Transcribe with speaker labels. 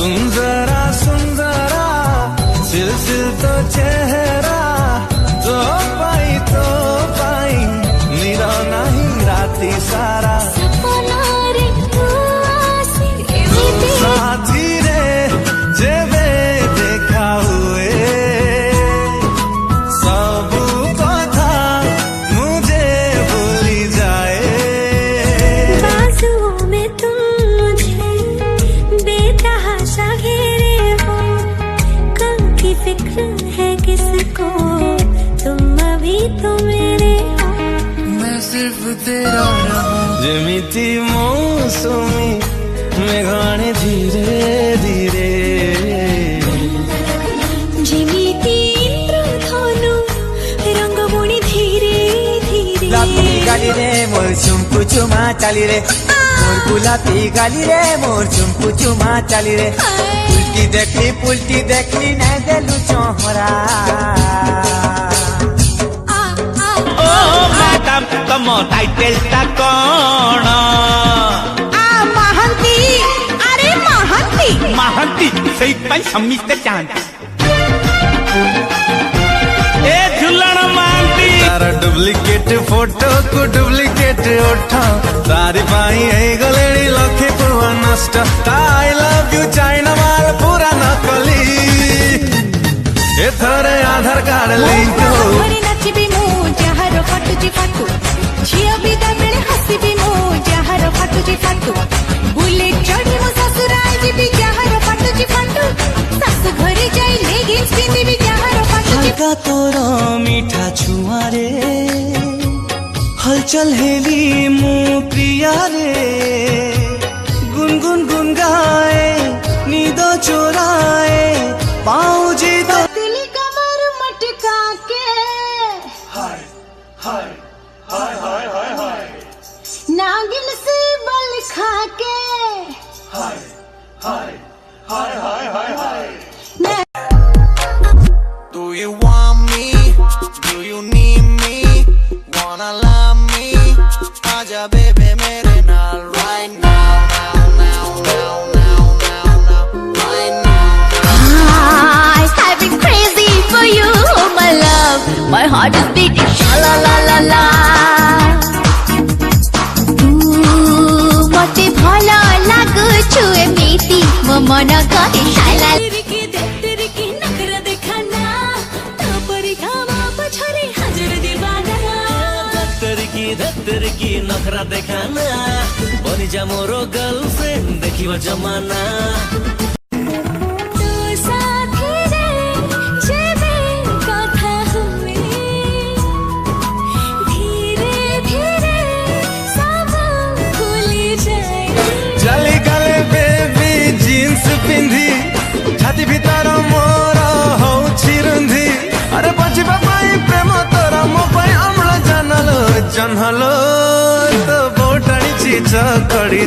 Speaker 1: सुंदरा सुंदरा सिलसिल तो चेहरा तो पाई मेरा नहीं राती सारा साथी रे जेबे देखा हुए सब कथा मुझे भूली जाए।
Speaker 2: बाजुओं में तुम मुझे बेतहाशा घेरे हो, कल की फिक्र है किसको, तुम अभी तो मेरे हो।
Speaker 1: मैं सिर्फ तेरा रहूं जेमिति मौसमी मेघाने धीरे धीरे
Speaker 2: जेमिति इंद्रधनु रंगबुणी धीरे धीरे।
Speaker 3: गुलाबी गाली रे मोर चुम्पू चुमा चाली रे, मोर गुलाबी गाली रे मोर चुम्पू चुमा चाली रे। पुलटी देखली नहीं देलु चोहरा।
Speaker 4: मैडम तम टाइटल ता कौन?
Speaker 2: महांती। अरे महांती
Speaker 4: महांती सही पाई समिस्ते चाहती ए झुलन मांती
Speaker 1: तारा डुप्लीकेट फोटो को डुप्लीकेट उठा तारी पाई है गलेड़ी लखे पुआ नष्ट। आई लव यू चाइना माल पूरा नकली ए थरे आधार कार्ड लिंक
Speaker 2: घरे नाचिबी मु जहार फाटुची फाटू, झियो बिदा बेले हसिबी मु जहार फाटुची फाटू। बुलेट चढ़ी मो ससुराल जीबी जहार फाटुची फाटू, सासु घरे जाई लेगिंग्स पिंदिबी जहार फाटुची।
Speaker 1: का तोरा मीठा छुआ रे हलचल हेली मु प्रिया रे, गुनगुन गुन गाए नींदो चोराए पाँव जी दो
Speaker 2: दिली कमर मटका के
Speaker 1: हाय हाय हाय हाय हाय हाय
Speaker 2: नागिन से बल खा के
Speaker 1: हाय हाय हाय हाय हाय हाय।
Speaker 5: Do you want me? Do you need me? Wanna love me? Aja baby mere naal right now, right now.
Speaker 2: I've been crazy for you, my love. My heart is beating sha la la la la. मते भला लागु छु एमिति म मन कहे शाला। तेरी की नखरा देखाना तपरी खावा पछरे हाजिर दीवाना।
Speaker 1: धत्तर की नखरा देखाना बनी जा मोरो गर्लफ्रेंड देखिवा जमाना।
Speaker 2: तो साथी रे जेबे कथा हुए धीरे धीरे सब भूली जाए।
Speaker 1: चली गले बेबी जीन्स पिंधी छाती भीतर मोर होउछि रुंधी। अरे बचिबा पाई प्रेम तोरा मो पाई अम्ल जानलो तो बोटाणी चीच कड़ी।